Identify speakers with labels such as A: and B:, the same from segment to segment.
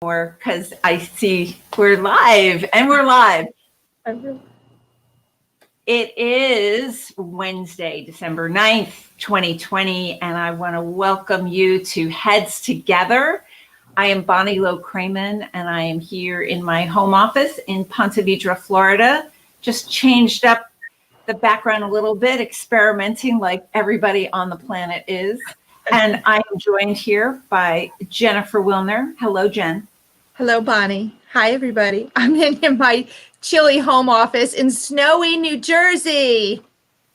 A: more because I see we're live and we're live. It is Wednesday, December 9th, 2020, and I want to welcome you to Heads Together. I am Bonnie Low-Kramen, and I am here in my home office in Ponte Vedra, Florida. Just changed up the background a little bit, experimenting like everybody on the planet is. And I am joined here by Jennifer Wilner. Hello, Jen.
B: Hello, Bonnie. Hi, everybody. I'm in my chilly home office in snowy New Jersey.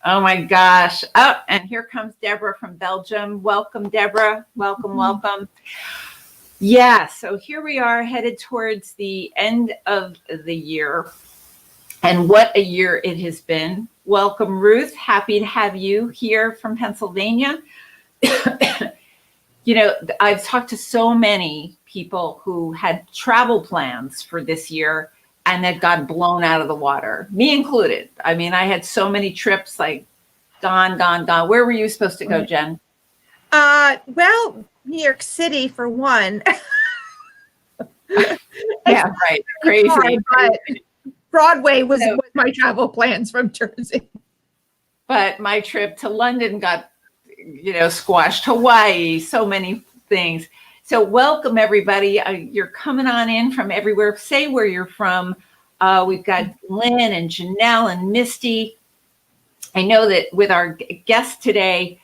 A: Oh, my gosh. Oh, and here comes Deborah from Belgium. Welcome, Deborah. Welcome, welcome. Yeah, so here we are headed towards the end of the year. And what a year it has been. Welcome, Ruth. Happy to have you here from Pennsylvania. You know, I've talked to so many people who had travel plans for this year and that got blown out of the water, me included. I mean, I had so many trips like gone. Where were you supposed to go, Jen?
B: Well, New York City for one.
A: Yeah, right. Crazy.
B: But Broadway was my travel plans from Jersey.
A: But my trip to London got squashed. Hawaii, so many things. So welcome, everybody. You're coming on in from everywhere. Say where you're from. We've got Lynn and Janelle and Misty. I know that with our guest today,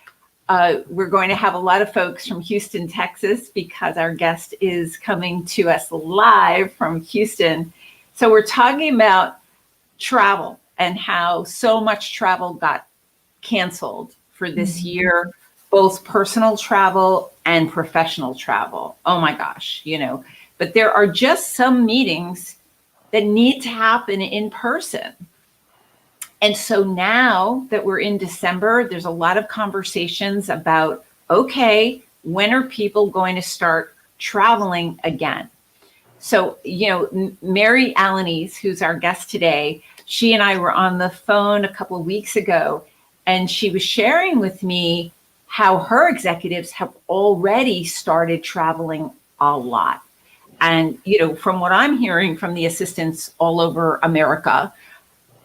A: we're going to have a lot of folks from Houston, Texas, because our guest is coming to us live from Houston. So we're talking about travel and how so much travel got canceled for this year, both personal travel and professional travel. Oh my gosh, but there are just some meetings that need to happen in person. And so now that we're in December, there's a lot of conversations about, okay, when are people going to start traveling again? So, Mary Alaniz, who's our guest today, she and I were on the phone a couple of weeks ago, and she was sharing with me how her executives have already started traveling a lot. And, from what I'm hearing from the assistants all over America,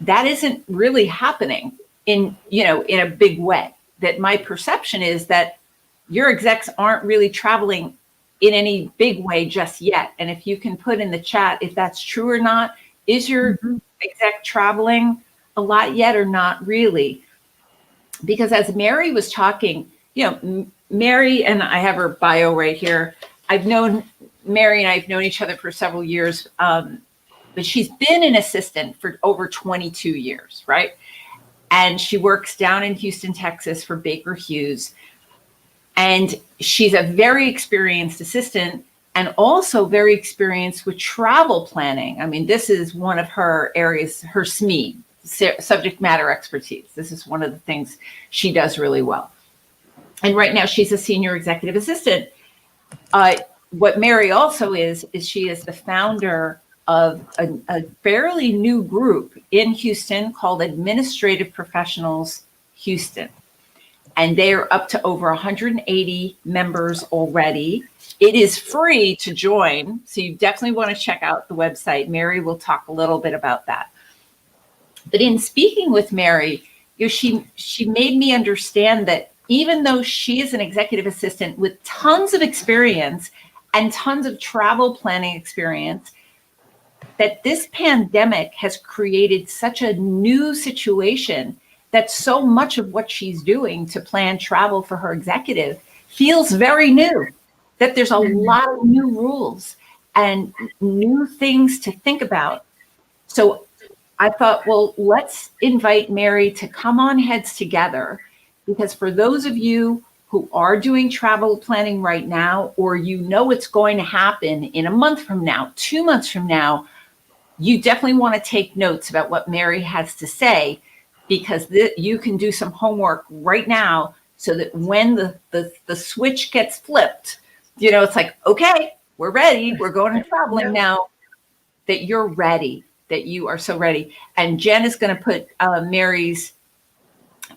A: that isn't really happening in a big way. That my perception is that your execs aren't really traveling in any big way just yet. And if you can put in the chat if that's true or not, is your exec traveling a lot yet or not really? Because as Mary was talking, Mary, and I have her bio right here. I've known Mary and I've known each other for several years, but she's been an assistant for over 22 years, right? And she works down in Houston, Texas for Baker Hughes. And she's a very experienced assistant and also very experienced with travel planning. I mean, this is one of her areas, her SME, subject matter expertise. This is one of the things she does really well. And right now she's a senior executive assistant. What Mary also is she is the founder of a fairly new group in Houston called Administrative Professionals Houston. And they are up to over 180 members already. It is free to join, so you definitely want to check out the website. Mary will talk a little bit about that. But in speaking with Mary, she made me understand that even though she is an executive assistant with tons of experience and tons of travel planning experience, that this pandemic has created such a new situation that so much of what she's doing to plan travel for her executive feels very new, that there's a lot of new rules and new things to think about. So I thought, well, let's invite Mary to come on Heads Together, because for those of you who are doing travel planning right now, or it's going to happen in a month from now, 2 months from now, you definitely want to take notes about what Mary has to say, because you can do some homework right now so that when the switch gets flipped, it's like, okay, we're ready. We're going to traveling now, that you're ready, that you are so ready. And Jen is going to put Mary's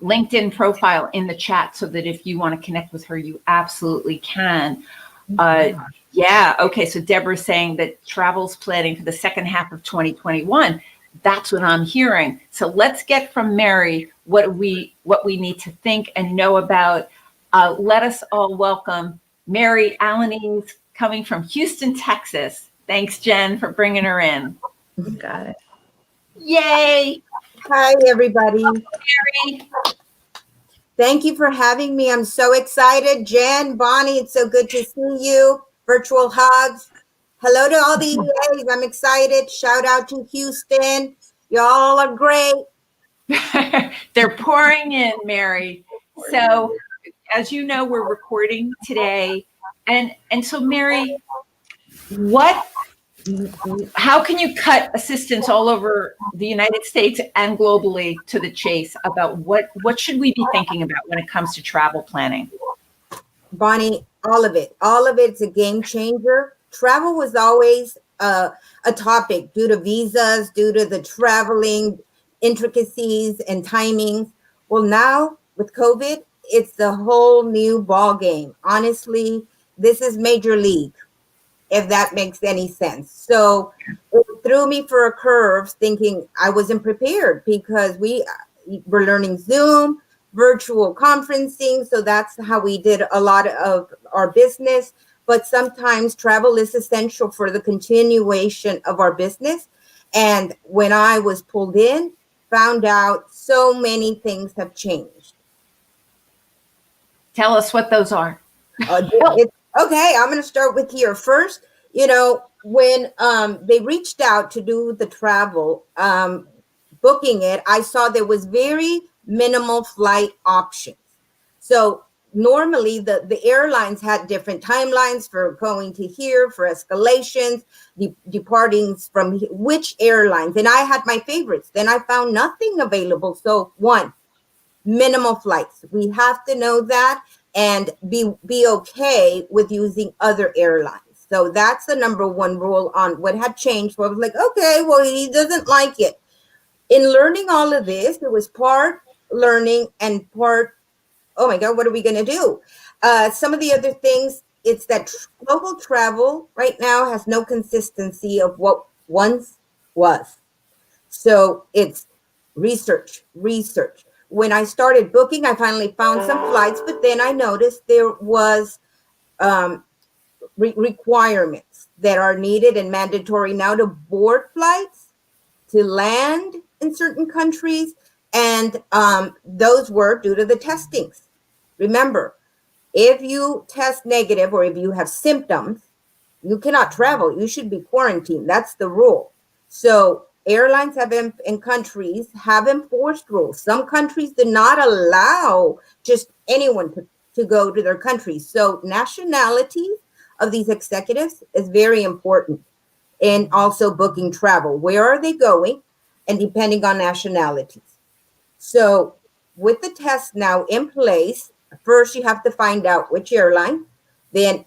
A: LinkedIn profile in the chat so that if you want to connect with her, you absolutely can. Yeah. Okay. So Deborah's saying that travel's planning for the second half of 2021. That's what I'm hearing. So let's get from Mary what we need to think and know about. Let us all welcome Mary Alaniz coming from Houston, Texas. Thanks, Jen, for bringing her in.
B: Got it.
A: Yay,
C: Hi, everybody.
A: Mary.
C: Thank you for having me. I'm so excited. Jen, Bonnie, it's so good to see you. Virtual hugs. Hello to all the EAs. I'm excited. Shout out to Houston. Y'all are great.
A: They're pouring in, Mary. So, as you know, we're recording today, and so Mary, how can you cut assistance all over the United States and globally to the chase about what should we be thinking about when it comes to travel planning?
C: Bonnie, all of it. All of it's a game changer. Travel was always a topic due to visas, due to the traveling intricacies and timings. Well, now with COVID, it's the whole new ball game. Honestly, this is major league, if that makes any sense. So it threw me for a curve thinking I wasn't prepared because we're learning Zoom, virtual conferencing. So that's how we did a lot of our business. But sometimes travel is essential for the continuation of our business. And when I was pulled in, found out so many things have changed.
A: Tell us what those are.
C: Okay, I'm going to start with here first. You know, when they reached out to do the travel, booking it, I saw there was very minimal flight options. So normally the airlines had different timelines for going to here, for escalations, departing from which airlines. And I had my favorites. Then I found nothing available. So one, minimal flights. We have to know that and be okay with using other airlines. So that's the number one rule on what had changed. So I was like, okay, well, he doesn't like it. In learning all of this, it was part learning and part, oh my God, what are we going to do? Some of the other things, it's that global travel right now has no consistency of what once was. So it's research. When I started booking, I finally found some flights, but then I noticed there was requirements that are needed and mandatory now to board flights, to land in certain countries, and those were due to the testings. Remember, if you test negative or if you have symptoms, you cannot travel. You should be quarantined. That's the rule. So airlines and countries have enforced rules. Some countries did not allow just anyone to go to their countries. So nationalities of these executives is very important. And also booking travel. Where are they going? And depending on nationalities. So with the test now in place, first you have to find out which airline, then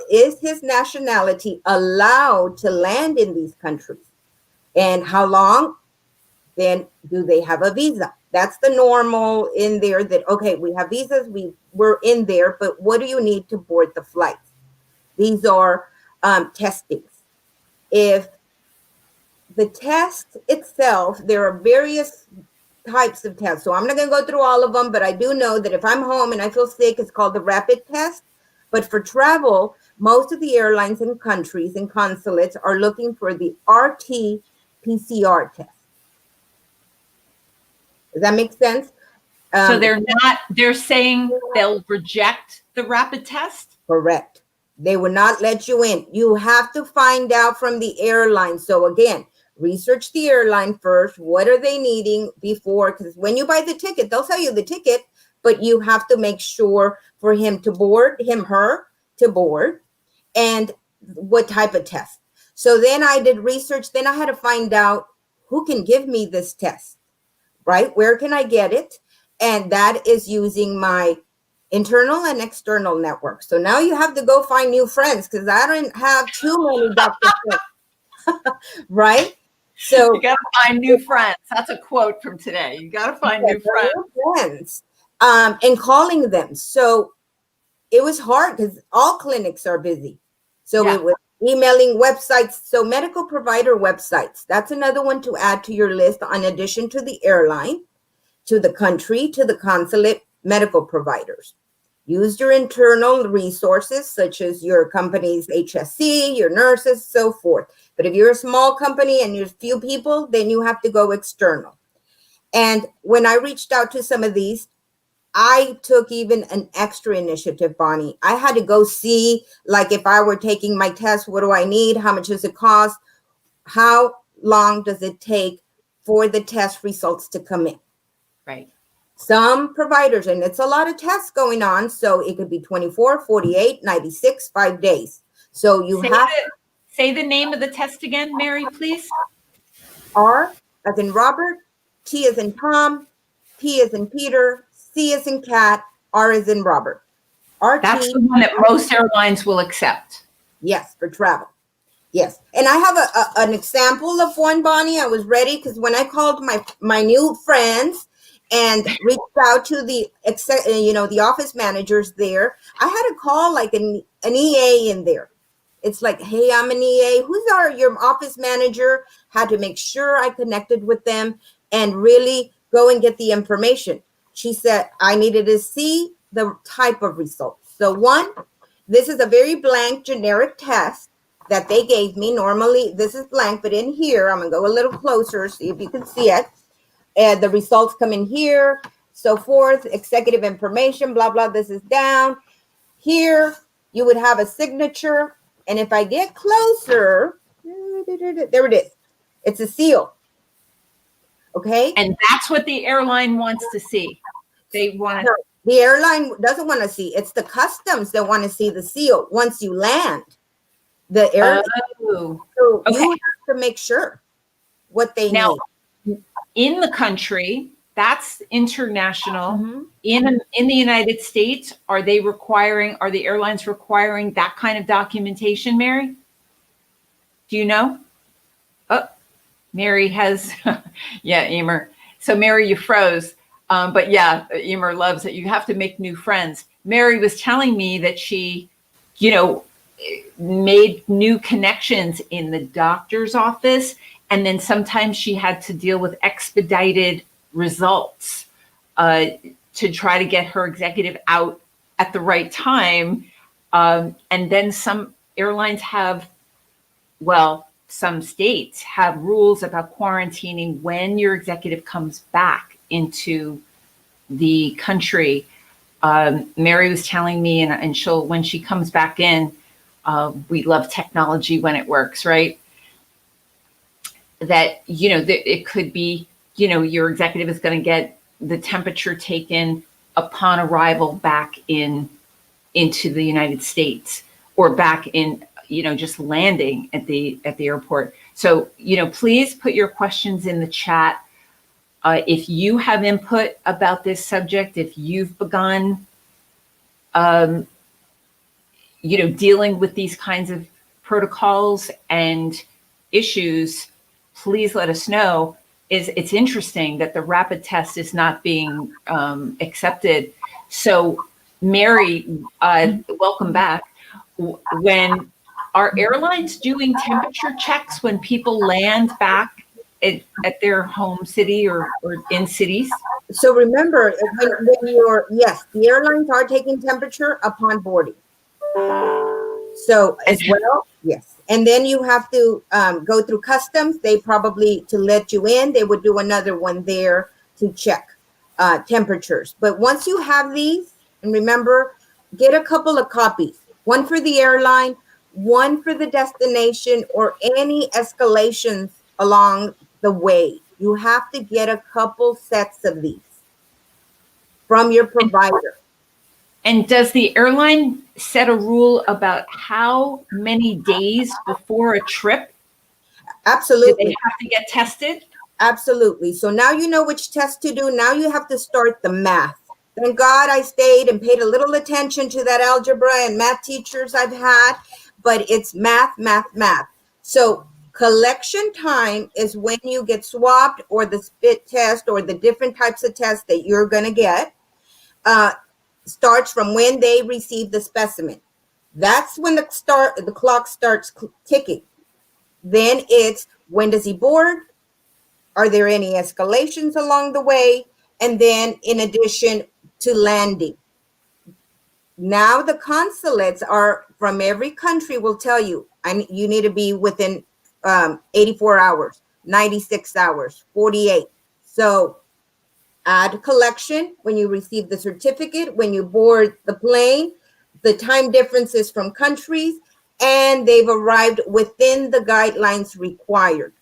C: is his nationality allowed to land in these countries? And how long? Then do they have a visa? That's the normal in there that, okay, we have visas, we're in there, but what do you need to board the flights? These are testings. If the test itself, there are various types of tests. So I'm not going to go through all of them, but I do know that if I'm home and I feel sick, it's called the rapid test. But for travel, most of the airlines and countries and consulates are looking for the RT-PCR test. Does that make sense?
A: So they're saying they'll reject the rapid test?
C: Correct. They will not let you in. You have to find out from the airline. So again, research the airline first. What are they needing before? Because when you buy the ticket, they'll sell you the ticket, but you have to make sure for him to board, her to board, and what type of test. So then I did research. Then I had to find out who can give me this test, right? Where can I get it? And that is using my internal and external network. So now you have to go find new friends because I don't have too many doctor friends, right? So
A: you got to find new friends. That's a quote from today. You got to find new friends.
C: And calling them. So it was hard because all clinics are busy. So
A: Yeah.
C: it was emailing websites. So medical provider websites, that's another one to add to your list, in addition to the airline, to the country, to the consulate, medical providers. Use your internal resources, such as your company's HSC, your nurses, so forth. But if you're a small company and there's few people, then you have to go external. And when I reached out to some of these, I took even an extra initiative, Bonnie. I had to go see, like, if I were taking my test, what do I need? How much does it cost? How long does it take for the test results to come in?
A: Right.
C: Some providers, and it's a lot of tests going on, so it could be 24, 48, 96, 5 days. So you
A: say the name of the test again, Mary, please.
C: R as in Robert, T as in Tom, P as in Peter, C as in cat, R as in Robert.
A: That's the one that most airlines will accept.
C: Yes, for travel. Yes. And I have an example of one, Bonnie. I was ready because when I called my new friends and reached out to the the office managers there, I had to call like an EA in there. It's like, hey, I'm an EA. Who's your office manager? Had to make sure I connected with them and really go and get the information. She said I needed to see the type of results. So one, this is a very blank generic test that they gave me. Normally this is blank, but in here, I'm gonna go a little closer, see if you can see it. And the results come in here, so forth, executive information, blah, blah, this is down. Here, you would have a signature. And if I get closer, there it is. It's a seal. Okay.
A: And that's what the airline wants to see. They want to.
C: The airline doesn't want to see. It's the customs that want to see the seal once you land. The airline.
A: Oh,
C: So
A: okay.
C: you have to make sure what they
A: Now,
C: need.
A: in the country, that's international.
C: Mhm.
A: In the United States, are the airlines requiring that kind of documentation, Mary? Do you know? Oh, Mary has, yeah, Emer. So Mary, you froze. But yeah, Emer loves it. You have to make new friends. Mary was telling me that she, made new connections in the doctor's office. And then sometimes she had to deal with expedited results to try to get her executive out at the right time. And then some airlines have, some states have rules about quarantining when your executive comes back into the country. Mary was telling me, and when she comes back in, we love technology when it works, right? That, it could be, your executive is going to get the temperature taken upon arrival back into the United States, or back in, just landing at the airport. So, please put your questions in the chat. If you have input about this subject, if you've begun, dealing with these kinds of protocols and issues, please let us know. It's interesting that the rapid test is not being accepted. So, Mary, welcome back. When are airlines doing temperature checks when people land back at their home city or in cities?
C: So remember, yes, the airlines are taking temperature upon boarding. So as well, yes. And then you have to go through customs. They probably, to let you in, they would do another one there to check temperatures. But once you have these, and remember, get a couple of copies, one for the airline, one for the destination, or any escalations along the way. You have to get a couple sets of these from your provider.
A: And does the airline set a rule about how many days before a trip
C: Absolutely.
A: do they have to get tested?
C: Absolutely. So now you know which test to do. Now you have to start the math. Thank God I stayed and paid a little attention to that algebra and math teachers I've had, but it's math, math, math. So collection time is when you get swabbed, or the spit test, or the different types of tests that you're going to get. Starts from when they receive the specimen. That's when the clock starts ticking. Then it's when does he board? Are there any escalations along the way? And then in addition to landing. Now the consulates are from every country will tell you, you need to be within 84 hours, 96 hours, 48. So add collection when you receive the certificate, when you board the plane, the time differences from countries, and they've arrived within the guidelines required.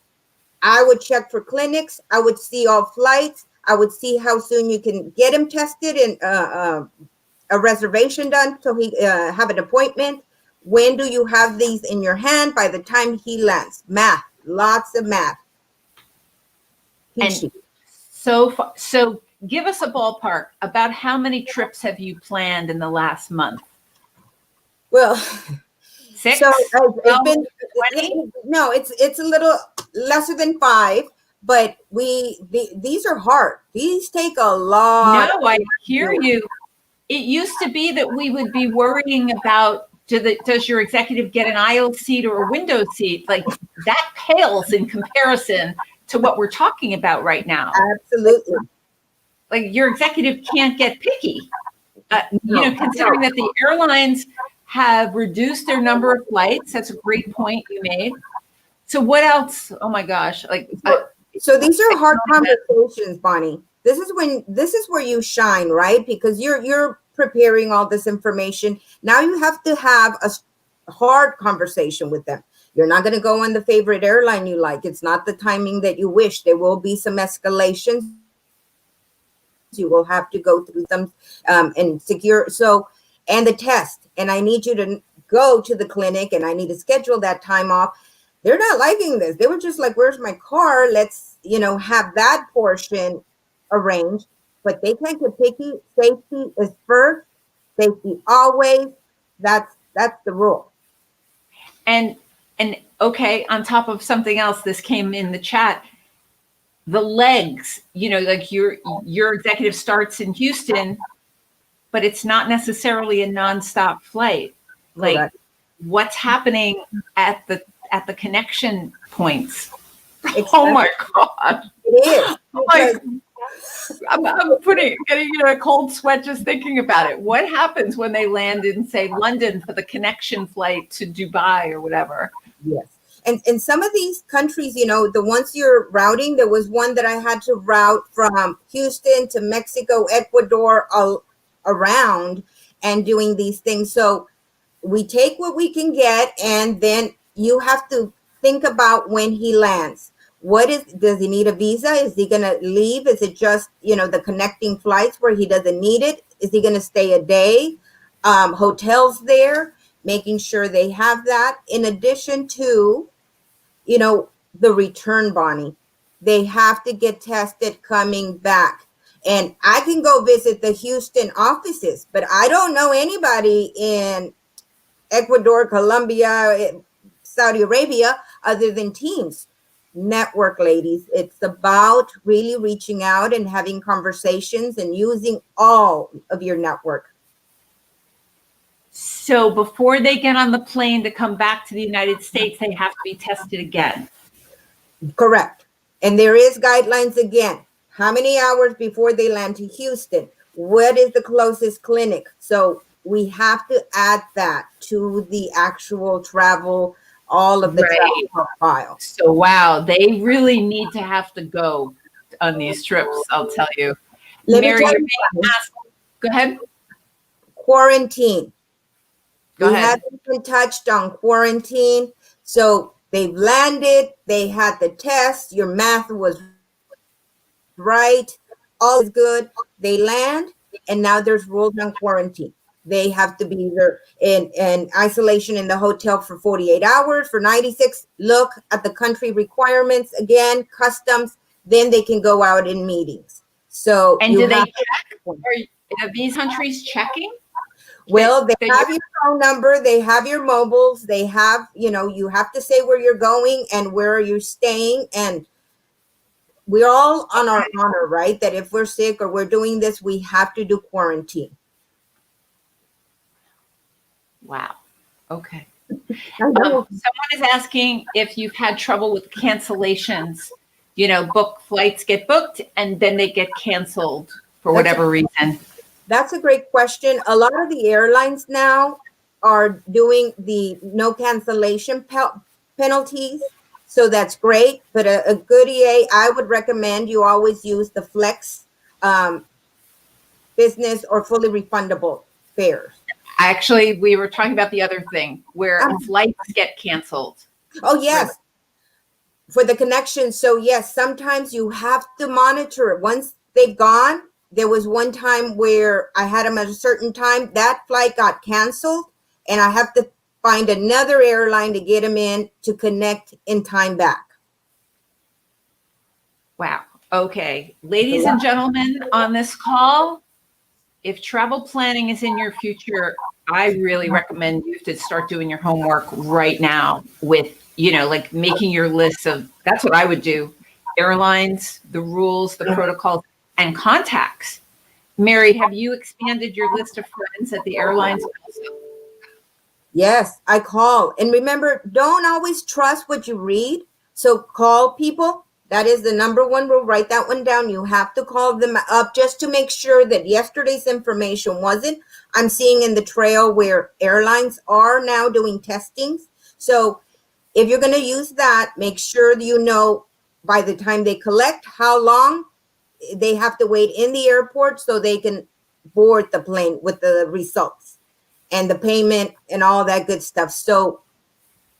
C: I would check for clinics. I would see all flights. I would see how soon you can get him tested and a reservation done so he have an appointment. When do you have these in your hand by the time he lands? Math, lots of math.
A: And so give us a ballpark about how many trips have you planned in the last month?
C: Well,
A: 6?
C: so it's
A: 20?
C: been no, it's a little lesser than 5, but these are hard. These take a lot.
A: No, I hear you. It used to be that we would be worrying about does your executive get an aisle seat or a window seat? Like that pales in comparison to what we're talking about right now.
C: Absolutely.
A: Like your executive can't get picky. Considering that the airlines have reduced their number of flights. That's a great point you made. So what else? Oh my gosh.
C: So these are hard conversations, Bonnie. This is where you shine, right? Because you're preparing all this information. Now you have to have a hard conversation with them. You're not going to go on the favorite airline you like. It's not the timing that you wish. There will be some escalations. You will have to go through them and secure. And the test. And I need you to go to the clinic and I need to schedule that time off. They're not liking this. They were just like, where's my car? Let's, have that portion arranged. But they can't get picky. Safety is first. Safety always. That's the rule.
A: And okay, on top of something else, this came in the chat. The legs, like your executive starts in Houston, but it's not necessarily a nonstop flight. Like
C: Correct.
A: What's happening at the connection points?
C: Exactly.
A: Oh my God.
C: It is.
A: I'm getting a cold sweat just thinking about it. What happens when they land in, say, London for the connection flight to Dubai or whatever?
C: Yes. And some of these countries, the ones you're routing, there was one that I had to route from Houston to Mexico, Ecuador, all around and doing these things. So we take what we can get, and then you have to think about when he lands. Does he need a visa? Is he going to leave? Is it just, the connecting flights where he doesn't need it? Is he going to stay a day? Hotels there, making sure they have that. In addition to, the return, Bonnie, they have to get tested coming back. And I can go visit the Houston offices, but I don't know anybody in Ecuador, Colombia, Saudi Arabia, other than teams. Network, ladies. It's about really reaching out and having conversations and using all of your network.
A: So before they get on the plane to come back to the United States, they have to be tested again.
C: Correct. And there is guidelines again. How many hours before they land to Houston? What is the closest clinic? So we have to add that to the actual travel, all of the travel profile.
A: So wow, they really need to have to go on these trips, I'll tell you. Mary, you're being asked. Go ahead.
C: Quarantine.
A: Go ahead.
C: Haven't been touched on quarantine. So they've landed, they had the test, your math was right, all is good. They land, and now there's rules on quarantine. They have to be either in isolation in the hotel for 48 hours, for 96. Look at the country requirements again, customs. Then they can go out in meetings. So,
A: and do they check? Are these countries checking?
C: Well, they have your phone number. They have your mobiles. They have, you have to say where you're going and where you're staying. And we're all on our honor, right? That if we're sick or we're doing this, we have to do quarantine.
A: Wow. Okay.
C: I know.
A: Someone is asking if you've had trouble with cancellations. Book flights get booked and then they get canceled for whatever reason.
C: That's a great question. A lot of the airlines now are doing the no cancellation penalties. So that's great. But a good EA, I would recommend you always use the flex business or fully refundable fares.
A: Actually, we were talking about the other thing where flights get canceled.
C: Oh, yes. For the connection. So, yes, sometimes you have to monitor it. Once they've gone, there was one time where I had them at a certain time. That flight got canceled, and I have to find another airline to get them in to connect in time back.
A: Wow. Okay. Ladies and gentlemen on this call, if travel planning is in your future, I really recommend you to start doing your homework right now with, like making your list of, that's what I would do. Airlines, the rules, the protocols, and contacts. Mary, have you expanded your list of friends at the airlines also?
C: Yes, I call. And remember, don't always trust what you read. So call people. That is the number one rule. Write that one down. You have to call them up just to make sure that yesterday's information wasn't. I'm seeing in the trail where airlines are now doing testings. So if you're going to use that, make sure that you know by the time they collect how long they have to wait in the airport so they can board the plane with the results and the payment and all that good stuff. So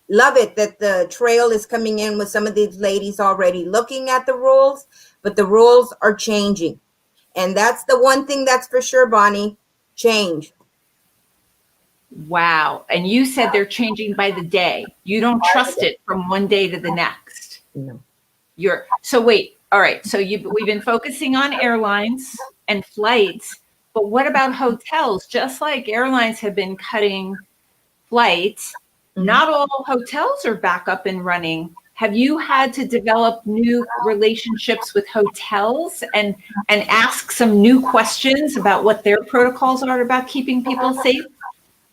C: love it that the trail is coming in with some of these ladies already looking at the rules, but the rules are changing. And that's the one thing that's for sure, Bonnie, change.
A: Wow. And you said they're changing by the day. You don't trust it from one day to the next.
C: No.
A: So wait. All right. So we've been focusing on airlines and flights, but what about hotels? Just like airlines have been cutting flights, not all hotels are back up and running. Have you had to develop new relationships with hotels and ask some new questions about what their protocols are about keeping people safe?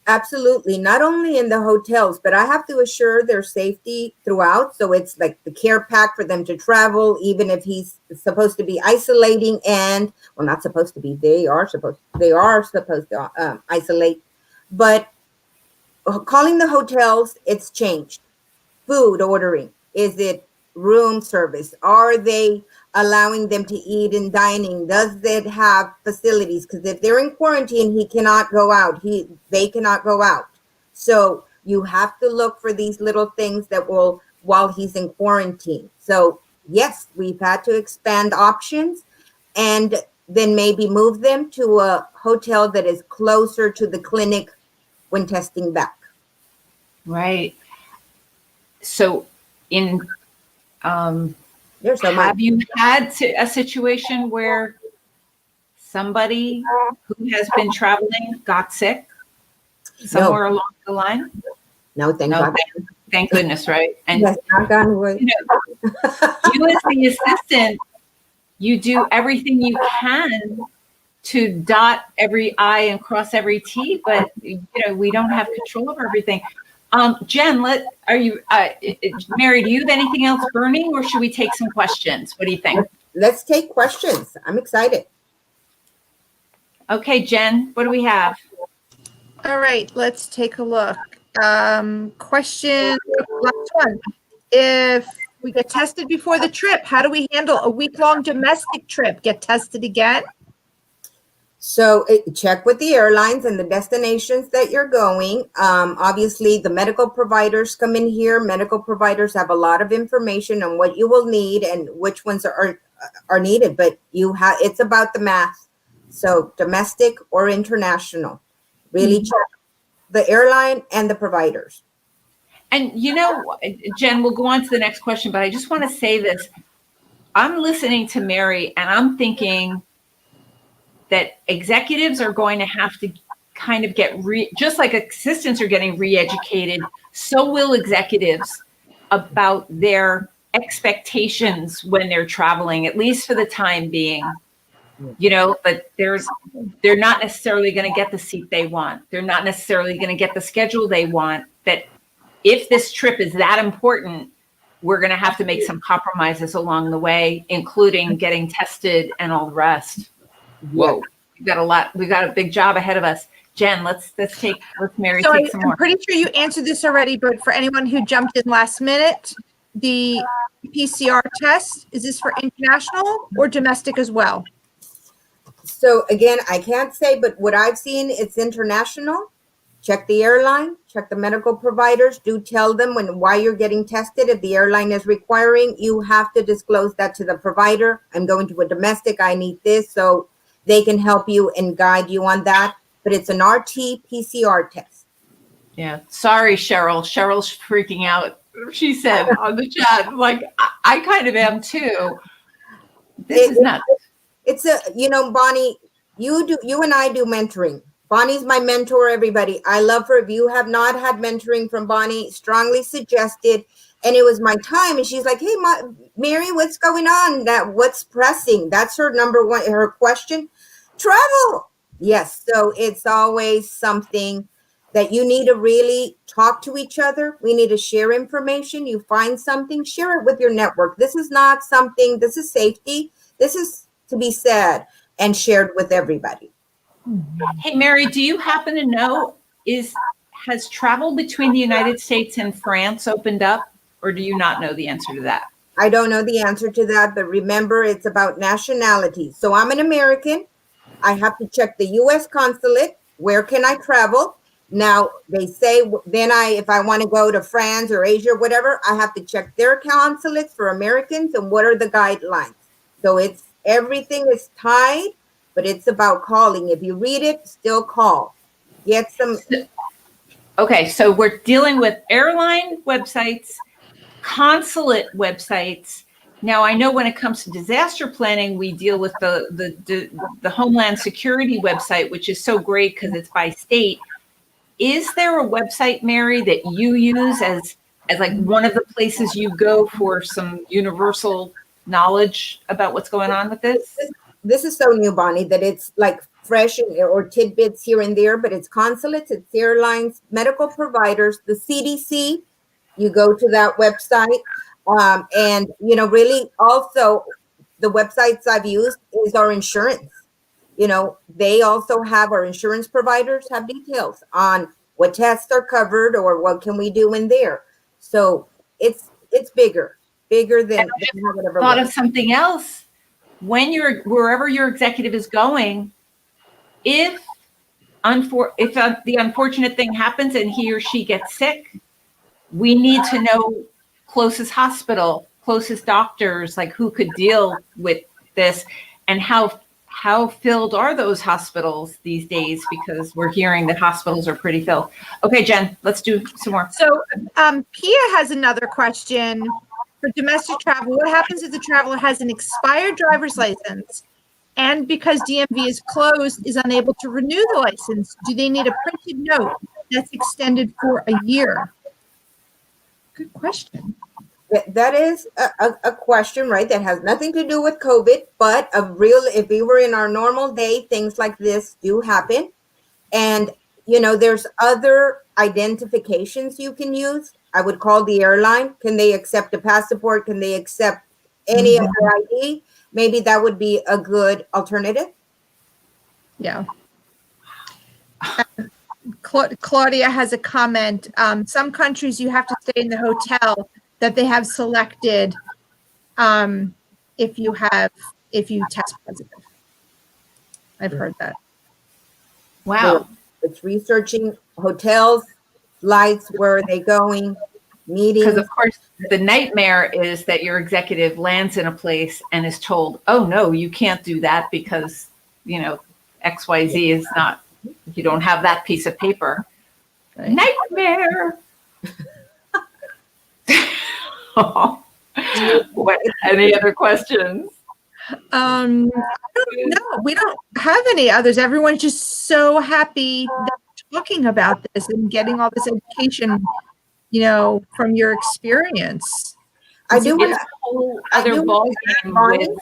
C: Absolutely. Not only in the hotels, but I have to assure their safety throughout. So it's like the care pack for them to travel, even if he's supposed to be isolating and, well, not supposed to be, they are supposed to isolate. But calling the hotels, it's changed. Food ordering, is it room service? Are they allowing them to eat in dining? Does it have facilities? Because if they're in quarantine, he cannot go out. They cannot go out. So you have to look for these little things that will, while he's in quarantine. So yes, we've had to expand options and then maybe move them to a hotel that is closer to the clinic when testing back.
A: Right. So
C: There's so
A: have
C: much.
A: you had a situation where somebody who has been traveling got sick somewhere along the line?
C: No, thank
A: No,
C: God.
A: thank goodness, right? And
C: Yes, knock on wood.
A: you as the assistant, you do everything you can to dot every I and cross every T, but we don't have control of everything. Jen, Mary, do you have anything else burning or should we take some questions? What do you think?
C: Let's take questions. I'm excited.
A: Okay, Jen, what do we have?
B: All right, let's take a look. Question, last one. If we get tested before the trip, how do we handle a week-long domestic trip? Get tested again?
C: So check with the airlines and the destinations that you're going. Obviously, the medical providers come in here. Medical providers have a lot of information on what you will need and which ones are needed. But it's about the math. So domestic or international, really check the airline and the providers.
A: And Jen, we'll go on to the next question, but I just want to say this. I'm listening to Mary and I'm thinking that executives are going to have to kind of get just like assistants are getting re-educated, so will executives about their expectations when they're traveling, at least for the time being. but they're not necessarily going to get the seat they want. They're not necessarily going to get the schedule they want. That if this trip is that important, we're going to have to make some compromises along the way, including getting tested and all the rest. Whoa, we've got a big job ahead of us. Jen, let's Mary
B: So
A: take some more.
B: I'm pretty sure you answered this already, but for anyone who jumped in last minute, the PCR test, is this for international or domestic as well?
C: So again, I can't say, but what I've seen, it's international. Check the airline, check the medical providers. Do tell them why you're getting tested. If the airline is requiring, you have to disclose that to the provider. I'm going to a domestic, I need this, so they can help you and guide you on that. But it's an RT-PCR test.
A: Yeah. Sorry, Cheryl. Cheryl's freaking out. She said on the chat, like, I kind of am too. This is nuts.
C: It's Bonnie, you and I do mentoring. Bonnie's my mentor, everybody. I love her. If you have not had mentoring from Bonnie, strongly suggested. And it was my time. And she's like, hey, Mary, what's going on? What's pressing? That's her number one, her question. Travel. Yes. So it's always something that you need to really talk to each other. We need to share information. You find something, share it with your network. This is not something, this is safety. This is to be said and shared with everybody.
A: Hey, Mary, do you happen to know, has travel between the United States and France opened up, or do you not know the answer to that?
C: I don't know the answer to that, but remember, it's about nationality. So I'm an American. I have to check the U.S. consulate. Where can I travel? Now, they say then if I want to go to France or Asia or whatever, I have to check their consulates for Americans and what are the guidelines. So everything is tied, but it's about calling. If you read it, still call. Get some.
A: Okay, so we're dealing with airline websites, consulate websites. Now, I know when it comes to disaster planning, we deal with the Homeland Security website, which is so great because it's by state. Is there a website, Mary, that you use as like one of the places you go for some universal knowledge about what's going on with this?
C: This is so new, Bonnie, that it's like fresh or tidbits here and there, but it's consulates, it's airlines, medical providers, the CDC. You go to that website. And, really also the websites I've used is our insurance. They also have our insurance providers have details on what tests are covered or what can we do in there. So it's bigger than whatever.
A: Thought of something else. When wherever your executive is going, if the unfortunate thing happens and he or she gets sick, we need to know closest hospital, closest doctors, like who could deal with this, and how filled are those hospitals these days? Because we're hearing that hospitals are pretty filled. Okay, Jen, let's do some more.
B: So Pia has another question for domestic travel. What happens if the traveler has an expired driver's license and because DMV is closed is unable to renew the license? Do they need a printed note that's extended for a year? Good question.
C: That is a question, right? That has nothing to do with COVID, but if we were in our normal day, things like this do happen. And, there's other identifications you can use. I would call the airline. Can they accept a passport? Can they accept any other ID? Maybe that would be a good alternative.
B: Yeah. Claudia has a comment. Some countries you have to stay in the hotel that they have selected if you test positive. I've heard that.
A: Wow.
C: It's researching hotels, flights, where are they going, meetings.
A: Because of course the nightmare is that your executive lands in a place and is told, oh no, you can't do that because, XYZ is not, you don't have that piece of paper. Right. Nightmare. Any other questions?
B: I don't know. We don't have any others. Everyone's just so happy that we're talking about this and getting all this education, from your experience.
C: I do want
A: a whole other ballgame with.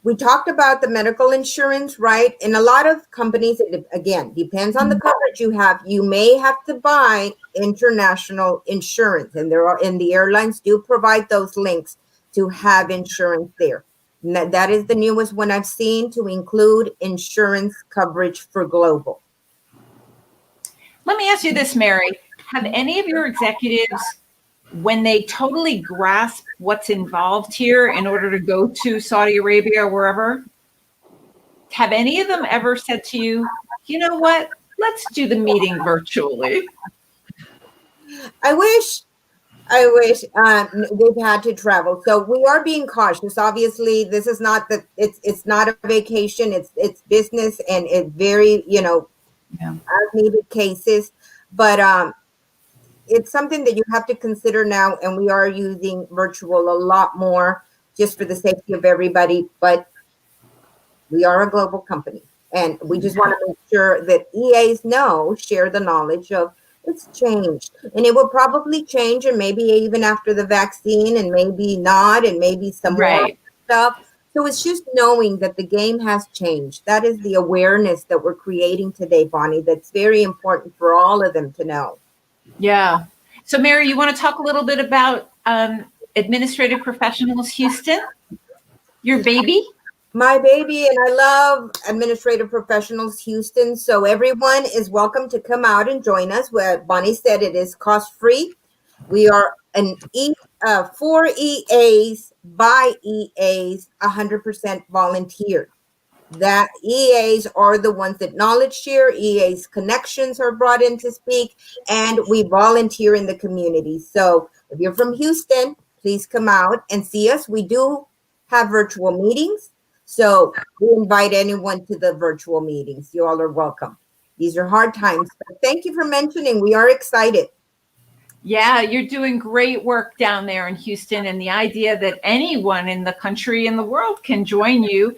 C: We talked about the medical insurance, right? In a lot of companies, it again depends on the coverage you have. You may have to buy international insurance, and the airlines do provide those links to have insurance there. And that is the newest one I've seen to include insurance coverage for global.
A: Let me ask you this, Mary. Have any of your executives, when they totally grasp what's involved here in order to go to Saudi Arabia or wherever, have any of them ever said to you, you know what, let's do the meeting virtually?
C: I wish they've had to travel. So we are being cautious. Obviously, this is not it's not a vacation. It's business, and it's very as needed cases. But it's something that you have to consider now, and we are using virtual a lot more just for the safety of everybody. But we are a global company, and we just want to make sure that EAs share the knowledge of it's changed, and it will probably change, and maybe even after the vaccine, and maybe not, and maybe some more stuff. So it's just knowing that the game has changed. That is the awareness that we're creating today, Bonnie. That's very important for all of them to know.
A: Yeah. So Mary, you want to talk a little bit about Administrative Professionals Houston, your baby?
C: My baby, and I love Administrative Professionals Houston. So everyone is welcome to come out and join us. Where Bonnie said it is cost-free. We are for EAs, by EAs, 100% volunteer. That EAs are the ones that knowledge share, EAs connections are brought in to speak, and we volunteer in the community. So if you're from Houston, please come out and see us. We do have virtual meetings. So we invite anyone to the virtual meetings. You all are welcome. These are hard times, but thank you for mentioning. We are excited.
A: Yeah, you're doing great work down there in Houston. And the idea that anyone in the country and the world can join you,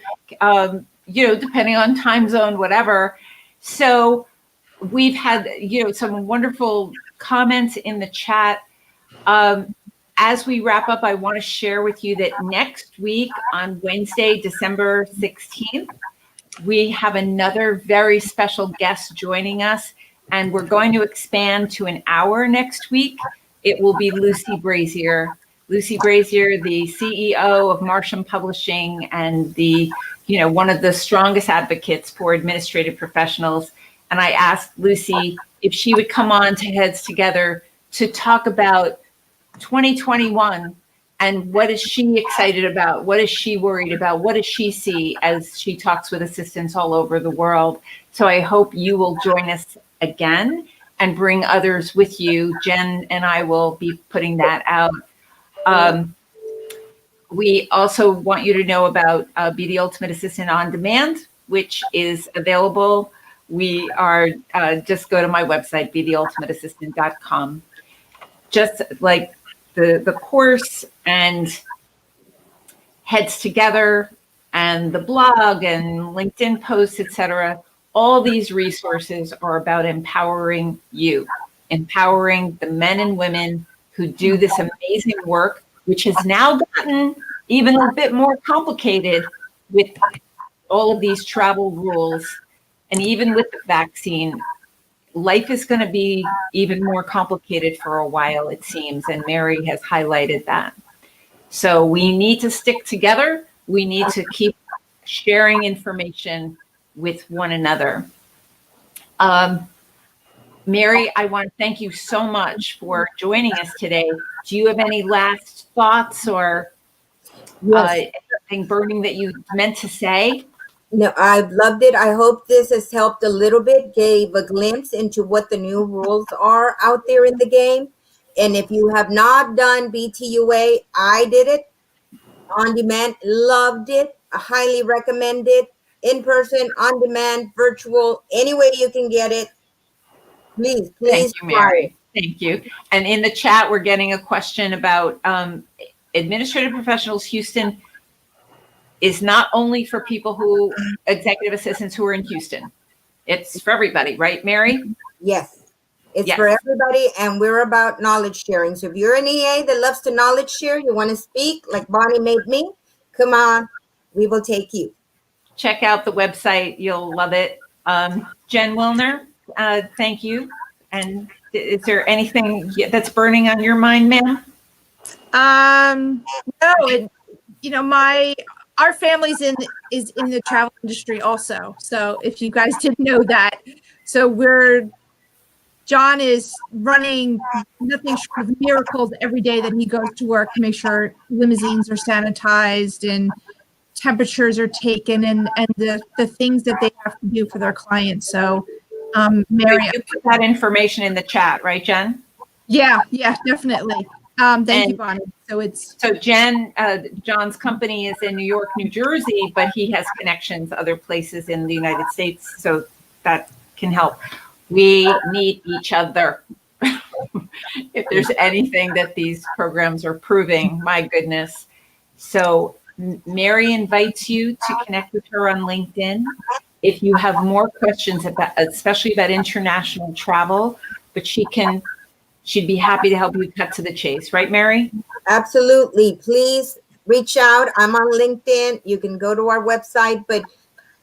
A: depending on time zone, whatever. So we've had, some wonderful comments in the chat. As we wrap up, I want to share with you that next week on Wednesday, December 16th, we have another very special guest joining us, and we're going to expand to an hour next week. It will be Lucy Brazier. Lucy Brazier, the CEO of Marsham Publishing and one of the strongest advocates for administrative professionals. And I asked Lucy if she would come on to Heads Together to talk about 2021 and what is she excited about? What is she worried about? What does she see as she talks with assistants all over the world? So I hope you will join us again and bring others with you. Jen and I will be putting that out. We also want you to know about Be the Ultimate Assistant on Demand, which is available. We are, just go to my website, betheultimateassistant.com. Just like the course and Heads Together and the blog and LinkedIn posts, etc. All these resources are about empowering you, empowering the men and women who do this amazing work, which has now gotten even a bit more complicated with all of these travel rules. And even with the vaccine, life is going to be even more complicated for a while, it seems. And Mary has highlighted that. So we need to stick together. We need to keep sharing information with one another. Mary, I want to thank you so much for joining us today. Do you have any last thoughts or anything burning that you meant to say?
C: No, I've loved it. I hope this has helped a little bit, gave a glimpse into what the new rules are out there in the game. And if you have not done BTUA, I did it on demand, loved it. I highly recommend it. In person, on demand, virtual, any way you can get it. Please.
A: Thank you, Mary. Thank you. And in the chat, we're getting a question about Administrative Professionals Houston is not only for people who, executive assistants who are in Houston. It's for everybody, right, Mary?
C: Yes. It's
A: Yes.
C: for everybody, and we're about knowledge sharing. So if you're an EA that loves to knowledge share, you want to speak like Bonnie made me, come on. we will take you.
A: Check out the website. You'll love it. Jen Wilner, thank you. And is there anything that's burning on your mind, ma'am?
B: No, our family's is in the travel industry also. So if you guys didn't know that, so John is running nothing short of miracles every day that he goes to work to make sure limousines are sanitized and temperatures are taken and the things that they have to do for their clients. So, Mary,
A: You put that information in the chat, right, Jen?
B: yeah, definitely. Thank you, Bonnie.
A: So Jen, John's company is in New York, New Jersey, but he has connections other places in the United States, so that can help. We need each other. If there's anything that these programs are proving, my goodness. So Mary invites you to connect with her on LinkedIn. If you have more questions about, especially about international travel, but she'd be happy to help you cut to the chase, right, Mary?
C: Absolutely. Please reach out. I'm on LinkedIn. You can go to our website, but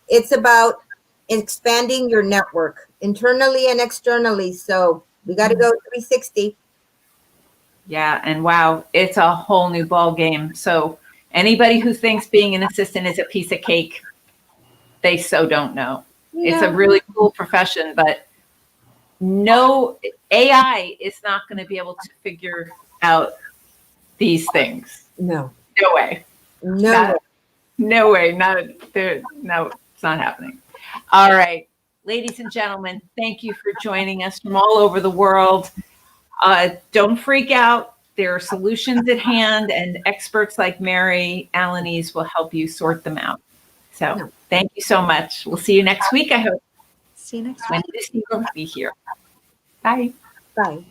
C: it's about expanding your network internally and externally. So we got to go 360.
A: Yeah, and wow, it's a whole new ball game. So anybody who thinks being an assistant is a piece of cake, they so don't know. It's a really cool profession, but no, AI is not going to be able to figure out these things.
C: No
A: way.
C: no
A: No way. No, it's not happening. All right, ladies and gentlemen, thank you for joining us from all over the world. Don't freak out. There are solutions at hand, and experts like Mary Alaniz will help you sort them out. So thank you so much. We'll see you next week, I hope.
B: see you next week.
A: When Lucy will be here. Bye.
C: Bye.